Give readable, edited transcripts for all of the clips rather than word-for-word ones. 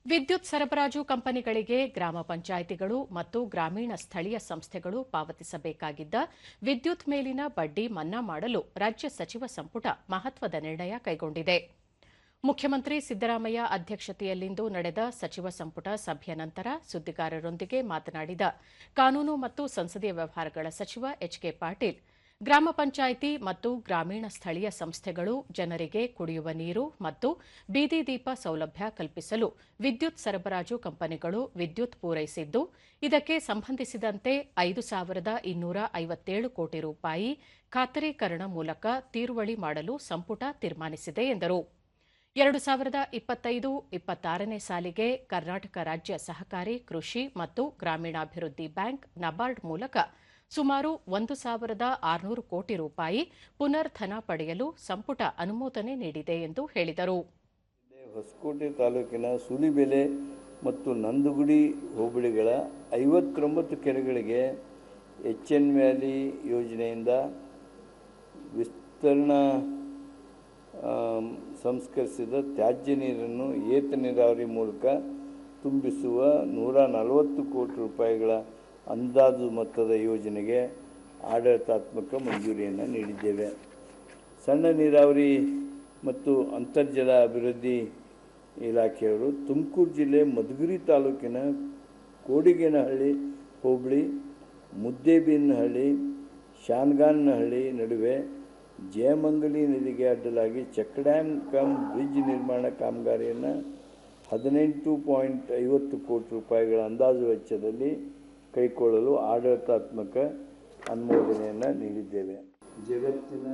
ವಿದ್ಯುತ್ ಸರಬರಾಜು ಕಂಪನಿಗಳಿಗೆ ಗ್ರಾಮ ಪಂಚಾಯಿತಿಗಳು ಮತ್ತು ಗ್ರಾಮೀಣ ಸ್ಥಳೀಯ ಸಂಸ್ಥೆಗಳು ಪಾವತಿಸಬೇಕಾಗಿದ್ದ ವಿದ್ಯುತ್ ಮೇಲಿನ ಬಡ್ಡಿ ಮನ್ನಾ ಮಾಡಲು ರಾಜ್ಯ ಸಚಿವ ಸಂಪುಟ ಮಹತ್ವದ ನಿರ್ಣಯ ಕೈಗೊಂಡಿದೆ. ಮುಖ್ಯಮಂತ್ರಿ ಸಿದ್ದರಾಮಯ್ಯ ಅಧ್ಯಕ್ಷತೆಯಲ್ಲಿಂದು ನಡೆದ ಸಚಿವ ಸಂಪುಟ ಸಭೆಯ ನಂತರ ಸುದ್ದಿಗಾರರೊಂದಿಗೆ ಮಾತನಾಡಿದ ಕಾನೂನು ಮತ್ತು ಸಂಸದೀಯ ವ್ಯವಹಾರಗಳ ಸಚಿವ ಎಚ್.ಕೆ. ಪಾಟೀಲ್, ಗ್ರಾಮ ಪಂಚಾಯಿತಿ ಮತ್ತು ಗ್ರಾಮೀಣ ಸ್ಥಳೀಯ ಸಂಸ್ಥೆಗಳು ಜನರಿಗೆ ಕುಡಿಯುವ ನೀರು ಮತ್ತು ಬೀದಿ ದೀಪ ಸೌಲಭ್ಯ ಕಲ್ಪಿಸಲು ವಿದ್ಯುತ್ ಸರಬರಾಜು ಕಂಪನಿಗಳು ವಿದ್ಯುತ್ ಪೂರೈಸಿದ್ದು, ಇದಕ್ಕೆ ಸಂಬಂಧಿಸಿದಂತೆ 5,257 ಕೋಟಿ ರೂಪಾಯಿ ಖಾತರೀಕರಣ ಮೂಲಕ ತೀರುವಳಿ ಮಾಡಲು ಸಂಪುಟ ತೀರ್ಮಾನಿಸಿದೆ ಎಂದರು. 2025-26ನೇ ಸಾಲಿಗೆ ಕರ್ನಾಟಕ ರಾಜ್ಯ ಸಹಕಾರಿ ಕೃಷಿ ಮತ್ತು ಗ್ರಾಮೀಣಾಭಿವೃದ್ಧಿ ಬ್ಯಾಂಕ್ ನಬಾರ್ಡ್ ಮೂಲಕ ಸುಮಾರು 1,600 ಕೋಟಿ ರೂಪಾಯಿ ಪುನರ್ಧನ ಪಡೆಯಲು ಸಂಪುಟ ಅನುಮೋದನೆ ನೀಡಿದೆ ಎಂದು ಹೇಳಿದರು. ಹೊಸಕೋಟೆ ತಾಲೂಕಿನ ಸೂಲಿಬೆಲೆ ಮತ್ತು ನಂದಗುಡಿ ಹೋಬಳಿಗಳ 59 ಕೆರೆಗಳಿಗೆ ಎಚ್ಎನ್ ವ್ಯಾಲಿ ಯೋಜನೆಯಿಂದ ವಿಸ್ತರಣಾ ಸಂಸ್ಕರಿಸಿದ ತ್ಯಾಜ್ಯ ನೀರನ್ನು ಏತ ನೀರಾವರಿ ಮೂಲಕ ತುಂಬಿಸುವ 140 ಕೋಟಿ ರೂಪಾಯಿಗಳ ಅಂದಾಜು ಮೊತ್ತದ ಯೋಜನೆಗೆ ಆಡಳಿತಾತ್ಮಕ ಮಂಜೂರಿಯನ್ನು ನೀಡಿದ್ದೇವೆ. ಸಣ್ಣ ನೀರಾವರಿ ಮತ್ತು ಅಂತರ್ಜಲ ಅಭಿವೃದ್ಧಿ ಇಲಾಖೆಯವರು ತುಮಕೂರು ಜಿಲ್ಲೆ ಮಧುಗಿರಿ ತಾಲೂಕಿನ ಕೋಡಿಗೇನಹಳ್ಳಿ ಹೋಬಳಿ ಮುದ್ದೇಬೇನಹಳ್ಳಿ ಶಾನಗಾನಹಳ್ಳಿ ನಡುವೆ ಜಯಮಂಗಲಿ ನದಿಗೆ ಅಡ್ಡಲಾಗಿ ಚೆಕ್ ಡ್ಯಾಮ್ ಕಮ್ ಬ್ರಿಡ್ಜ್ ನಿರ್ಮಾಣ ಕಾಮಗಾರಿಯನ್ನು 18.50 ಕೋಟಿ ರೂಪಾಯಿಗಳ ಅಂದಾಜು ವೆಚ್ಚದಲ್ಲಿ ಕೈಗೊಳ್ಳಲು ಆಡಳಿತಾತ್ಮಕ ಅನುಮೋದನೆಯನ್ನು ನೀಡಿದ್ದೇವೆ. ಜಗತ್ತಿನ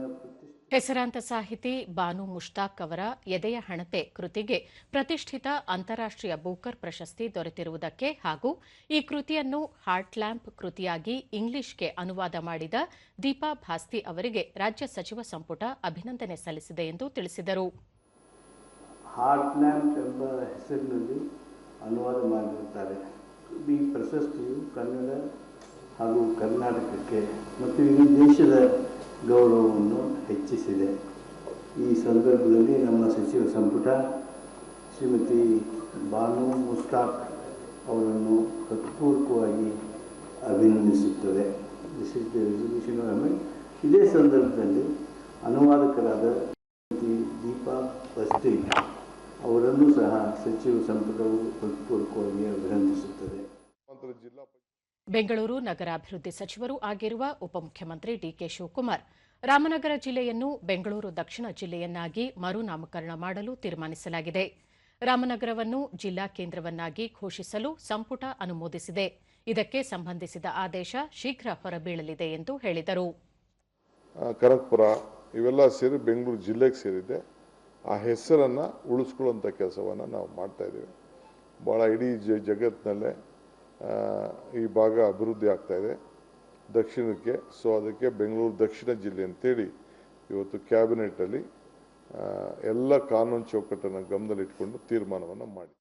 ಹೆಸರಾಂತ ಸಾಹಿತಿ ಬಾನು ಮುಷ್ತಾಕ್ ಅವರ ಎದೆಯ ಹಣತೆ ಕೃತಿಗೆ ಪ್ರತಿಷ್ಠಿತ ಅಂತಾರಾಷ್ಟೀಯ ಬೂಕರ್ ಪ್ರಶಸ್ತಿ ದೊರೆತಿರುವುದಕ್ಕೆ ಹಾಗೂ ಈ ಕೃತಿಯನ್ನು ಹಾರ್ಟ್ ಲ್ಯಾಂಪ್ ಕೃತಿಯಾಗಿ ಇಂಗ್ಲಿಷ್ಗೆ ಅನುವಾದ ಮಾಡಿದ ದೀಪಾ ಭಾಸ್ತಿ ಅವರಿಗೆ ರಾಜ್ಯ ಸಚಿವ ಸಂಪುಟ ಅಭಿನಂದನೆ ಸಲ್ಲಿಸಿದೆ ಎಂದು ತಿಳಿಸಿದರು. ಹಾರ್ಟ್ ಲ್ಯಾಂಪ್ ಎಂಬ ಹೆಸರಿನಲ್ಲಿ ಅನುವಾದ ಮಾಡಿರುತ್ತಾರೆ. ಈ ಪ್ರಶಸ್ತಿಯು ಕನ್ನಡ ಹಾಗೂ ಕರ್ನಾಟಕಕ್ಕೆ ಮತ್ತು ಇಡೀ ದೇಶದ ಗೌರವವನ್ನು ಹೆಚ್ಚಿಸಿದೆ. ಈ ಸಂದರ್ಭದಲ್ಲಿ ನಮ್ಮ ಸಚಿವ ಸಂಪುಟ ಶ್ರೀಮತಿ ಬಾನು ಮುಷ್ತಾಕ್ ಅವರನ್ನು ಹೃತ್ಪೂರ್ವಕವಾಗಿ ಅಭಿನಂದಿಸುತ್ತದೆ. This is the resolution of them. ಇದೇ ಸಂದರ್ಭದಲ್ಲಿ ಅನುವಾದಕರಾದ ಶ್ರೀಮತಿ ದೀಪಾ ಭಾಸ್ತಿ ಅವರನ್ನು ಸಹ ಸಚಿವ ಸಂಪುಟವು ಹೃತ್ಪೂರ್ವಕವಾಗಿ ಅಭಿನಂದಿಸುತ್ತದೆ. ಬೆಂಗಳೂರು ನಗರಾಭಿವೃದ್ಧಿ ಸಚಿವರೂ ಆಗಿರುವ ಉಪಮುಖ್ಯಮಂತ್ರಿ ಡಿಕೆ ಶಿವಕುಮಾರ್ ರಾಮನಗರ ಜಿಲ್ಲೆಯನ್ನು ಬೆಂಗಳೂರು ದಕ್ಷಿಣ ಜಿಲ್ಲೆಯನ್ನಾಗಿ ಮರುನಾಮಕರಣ ಮಾಡಲು ತೀರ್ಮಾನಿಸಲಾಗಿದೆ. ರಾಮನಗರವನ್ನು ಜಿಲ್ಲಾ ಕೇಂದ್ರವನ್ನಾಗಿ ಘೋಷಿಸಲು ಸಂಪುಟ ಅನುಮೋದಿಸಿದೆ. ಇದಕ್ಕೆ ಸಂಬಂಧಿಸಿದ ಆದೇಶ ಶೀಘ್ರ ಹೊರಬೀಳಲಿದೆ ಎಂದು ಹೇಳಿದರು. ಕನಕಪುರ ಇವೆಲ್ಲ ಸೇರಿ ಬೆಂಗಳೂರು ಜಿಲ್ಲೆಗೆ ಸೇರಿದೆ. ಆ ಹೆಸರನ್ನು ಉಳಿಸ್ಕೊಳ್ಳುವಂಥ ಕೆಲಸವನ್ನು ನಾವು ಮಾಡ್ತಾ ಇದ್ದೇವೆ. ಭಾಳ ಇಡೀ ಜಗತ್ತಿನಲ್ಲೇ ಈ ಭಾಗ ಅಭಿವೃದ್ಧಿ ಆಗ್ತಾ ಇದೆ ದಕ್ಷಿಣಕ್ಕೆ. ಸೊ ಅದಕ್ಕೆ ಬೆಂಗಳೂರು ದಕ್ಷಿಣ ಜಿಲ್ಲೆ ಅಂತೇಳಿ ಇವತ್ತು ಕ್ಯಾಬಿನೆಟಲ್ಲಿ ಎಲ್ಲ ಕಾನೂನು ಚೌಕಟ್ಟನ್ನು ಗಮನದಲ್ಲಿಟ್ಟುಕೊಂಡು ತೀರ್ಮಾನವನ್ನು ಮಾಡಿ